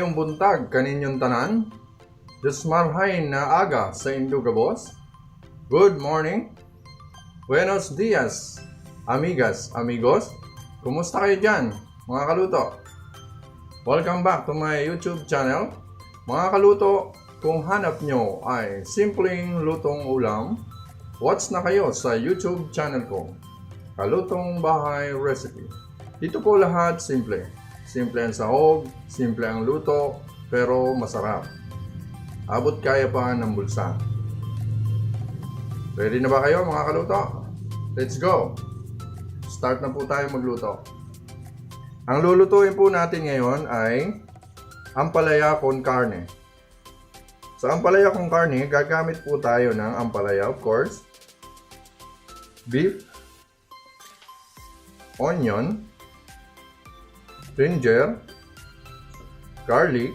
Mayong buntag kaninyong tanan, dismarhay na aga sa Indugabos. Good morning, buenos dias, amigas, amigos. Kumusta kayo dyan, mga kaluto? Welcome back to my YouTube channel. Mga kaluto, kung hanap nyo ay simpleng lutong ulam, watch na kayo sa YouTube channel ko, Kalutong Bahay Recipe. Dito po lahat simple. Simple ang sahog, simple ang luto, pero masarap. Abot kaya pa ng bulsa. Ready na ba kayo mga kaluto? Let's go! Start na po tayo magluto. Ang lulutuin po natin ngayon ay ampalaya con carne. Sa ampalaya con carne, gagamit po tayo ng ampalaya, of course, beef, onion, ginger, garlic,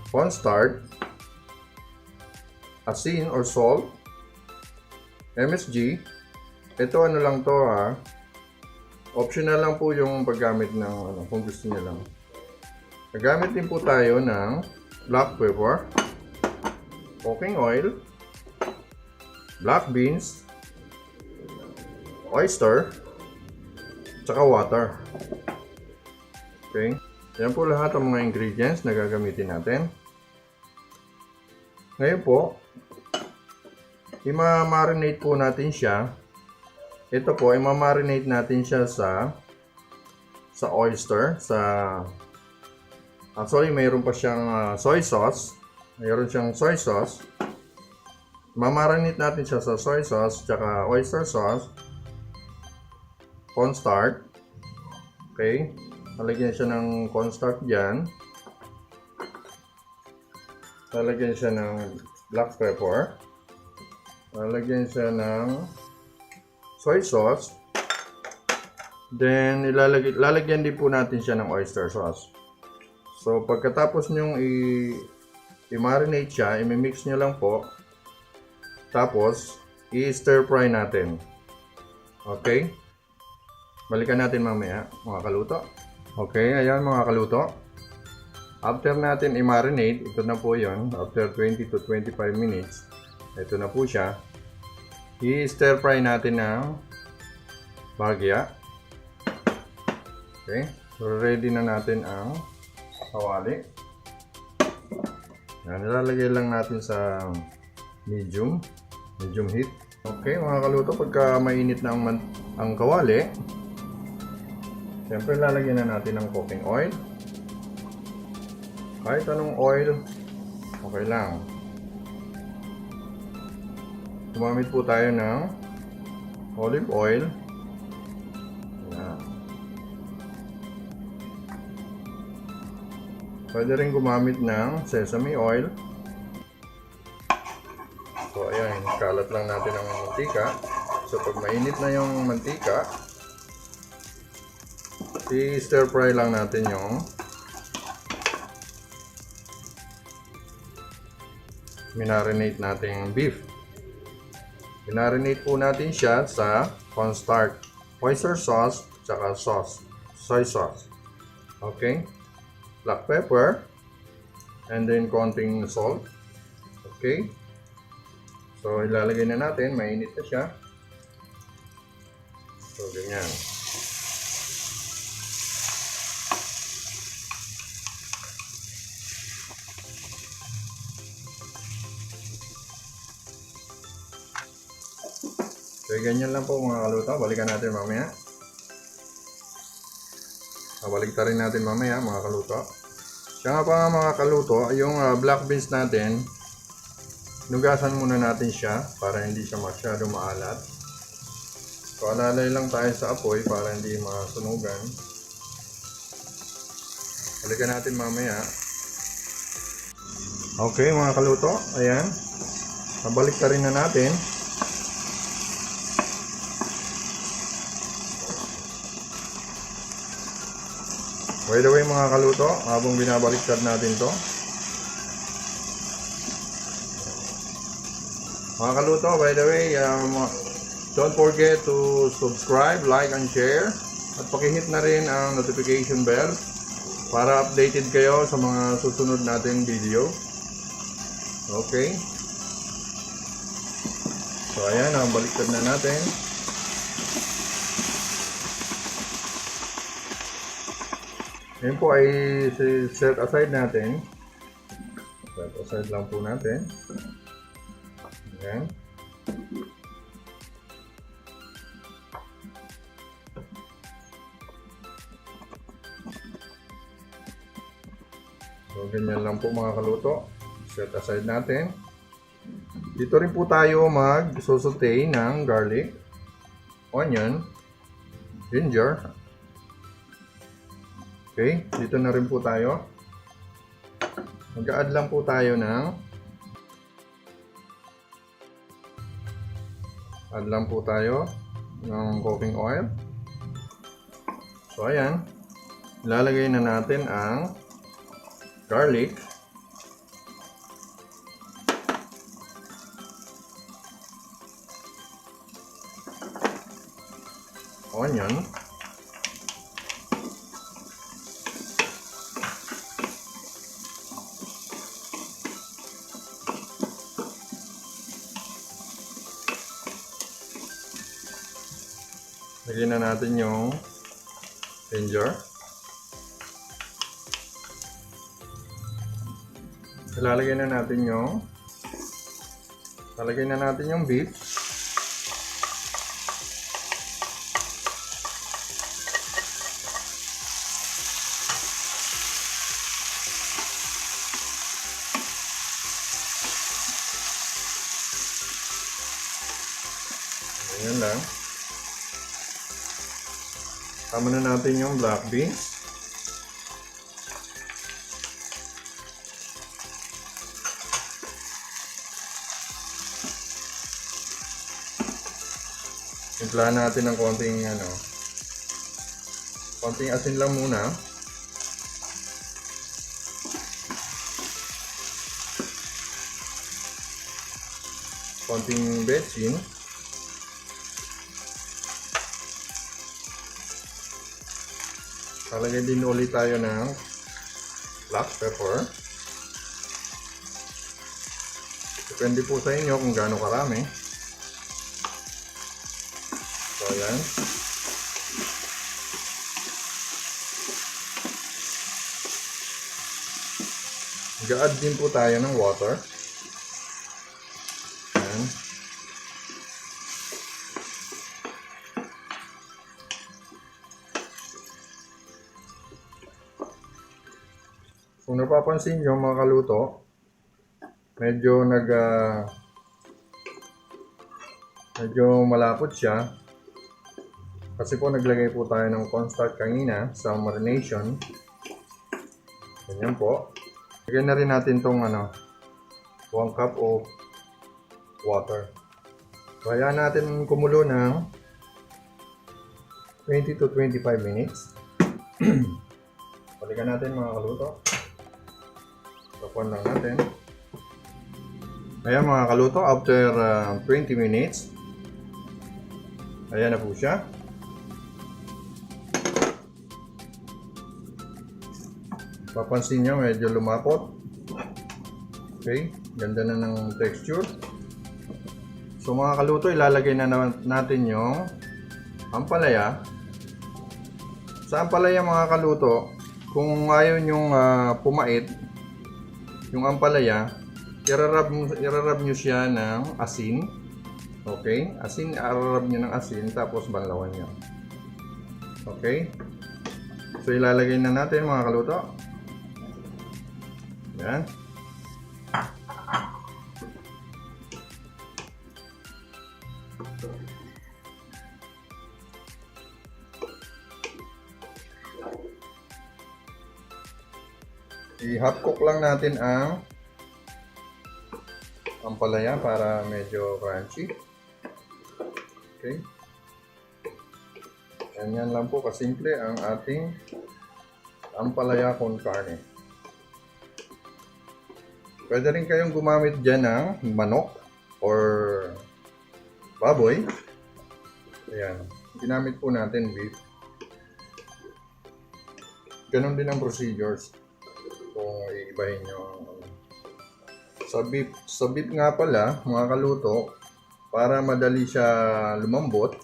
cornstarch, asin or salt, MSG. Ito ano lang to optional lang po yung paggamit ng kung gusto niyo lang. Nagamit din po tayo ng black pepper, cooking oil, black beans, oyster, tsaka water. Okay, yan po lahat ang mga ingredients na gagamitin natin. Ngayon po, i-marinate po natin siya. Ito po, i-marinate natin siya sa oyster, actually mayroon pa siyang soy sauce. Mayroon siyang soy sauce. Ma-marinate natin siya sa soy sauce, tsaka oyster sauce, cornstarch. Okay, lalagyan siya ng cornstarch dyan. Lalagyan siya ng black pepper. Lalagyan siya ng soy sauce. Then, lalagyan din po natin siya ng oyster sauce. So, pagkatapos nyong i-marinate siya, i-mix nyo lang po. Tapos, i-stir fry natin. Okay? Balikan natin mamaya, mga kaluto. Okay, ayan mga kaluto. After natin i-marinate, ito na po yon. After 20 to 25 minutes, ito na po siya. I-stir fry natin ng bagya. Okay, so ready na natin ang kawali. Yan, nilalagay lang natin sa medium heat. Okay mga kaluto, pagka mainit na ang kawali, siyempre lalagyan na natin ng cooking oil. Kahit anong oil, okay lang. Gumamit po tayo ng olive oil. Ayan. Pwede rin gumamit ng sesame oil. So ayan, kalat lang natin ang mantika. So pag mainit na yung mantika, i-stir fry lang natin yung minarinate nating beef. Minarinate po natin siya sa cornstarch, oyster sauce, tsaka soy sauce. Okay? Black pepper, and then konting salt. Okay? So ilalagay na natin, mainit na siya. So ganyan. So, ganyan lang po mga kaluto. Balikan natin mamaya. Balik rin natin mamaya mga kaluto. Siya nga pa mga kaluto, yung black beans natin, nugasan muna natin siya para hindi siya masyado maalat. So, alalay lang tayo sa apoy para hindi masunugan. Balikan natin mamaya. Okay mga kaluto, ayan. Balik rin na natin. By the way mga kaluto, habang binabaliktad natin to, mga kaluto, by the way, don't forget to subscribe, like, and share. At pakihit na rin ang notification bell para updated kayo sa mga susunod nating video. Okay. So ayan, baliktad na natin. Yan po ay set aside natin. Set aside lang po natin. Ayan. So ganyan lang po mga kaluto. Set aside natin. Dito rin po tayo mag-saute ng garlic, onion, ginger. Okay, dito na rin po tayo. Mag-add lang po tayo ng cooking oil. So ayan, ilalagay na natin ang garlic, onion, lagyan na natin yung ginger. Lalagay na natin yung beef. Ayan lang. Tama na natin yung black beans. Timplahan natin ng konting asin lang muna. Konting betsin. Lalagay din ulit tayo ng black pepper. Depende po sa inyo kung gaano karami. So ayan. Mag-add din po tayo ng water. Ayan. Kung napapansin nyo mga kaluto, medyo malapot siya kasi po naglagay po tayo ng cornstarch kanina sa marination. Ganyan po. Lagyan na rin natin tong 1 cup of water. So hayaan natin kumulo ng 20 to 25 minutes. Balikan natin mga kaluto. Tapuan lang natin. Ayan mga kaluto, after 20 minutes, ayan na po siya. Papansin nyo, medyo lumapot. Okay, ganda na ng texture. So mga kaluto, ilalagay na natin yung ampalaya. Sa ampalaya mga kaluto, kung ayaw nyong pumait yung ampalaya, irarab nyo siya ng asin. Okay? Irarab nyo ng asin, tapos banlawan nyo. Okay? So, ilalagay na natin mga kaluto. Yan. I-half cook lang natin ang ampalaya para medyo crunchy. Okay. Ganyan lang po kasimple ang ating ampalaya con carne. Pwede rin kayong gumamit dyan ng manok or baboy. Ayan. Ginamit po natin beef. Ganon din ang procedures kung iibahin nyo. Sa beef nga pala, mga kaluto, para madali siya lumambot,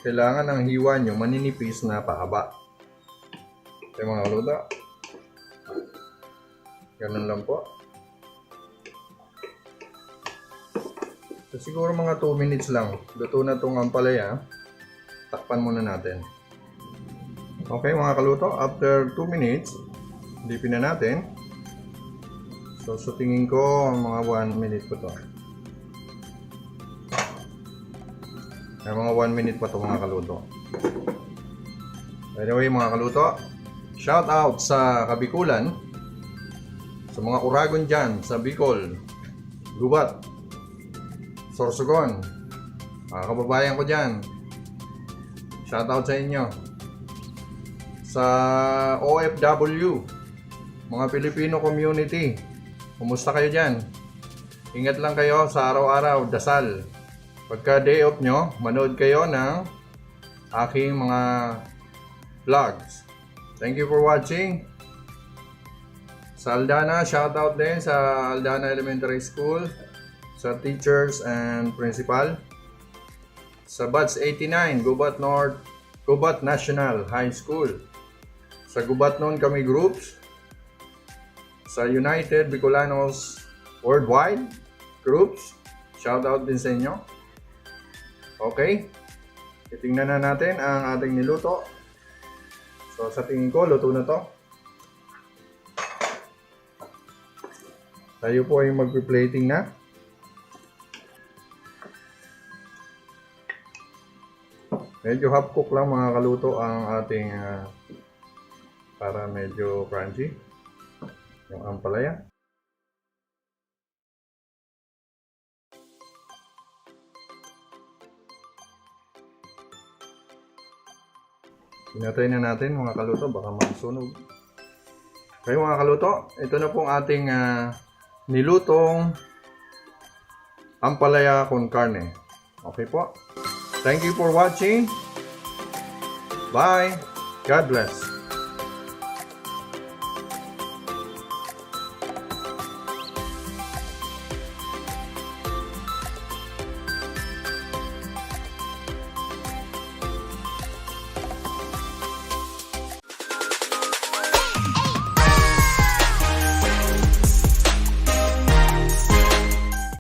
kailangan ang hiwa nyo maninipis na pahaba. Okay mga kaluto, ganun lang po. So, siguro mga 2 minutes lang, luto na itong ampalaya. Takpan muna natin. Okay mga kaluto, after 2 minutes, dipin na natin. So sa tingin ko, mga 1 minute pa to. Ay, mga 1 minute pa to mga kaluto. By the way mga kaluto, shout out sa Kabikulan, sa mga uragon dyan, sa Bicol, Gubat, Sorsogon, mga kababayan ko dyan. Shout out sa inyo. Sa OFW, mga Filipino community, kumusta kayo dyan? Ingat lang kayo sa araw-araw, dasal. Pagka day off nyo, manood kayo ng aking mga vlogs. Thank you for watching. Sa Aldana, shout out din sa Aldana Elementary School, sa teachers and principal. Sa Batch 89, Gubat North, Gubat National High School. Sa Gubat noon kami groups. Sa United Bicolanos Worldwide groups, shout out din sa inyo. Okay, titingnan na natin ang ating niluto. So sa tingin ko, luto na to. Tayo po ay magpi-plating na. Medyo half cook lang mga kaluto ang ating para medyo crunchy yung ampalaya. Pinatay na natin mga kaluto, baka masunog. Okay mga kaluto, ito na pong ating nilutong ampalaya con carne. Okay po. Thank you for watching. Bye. God bless.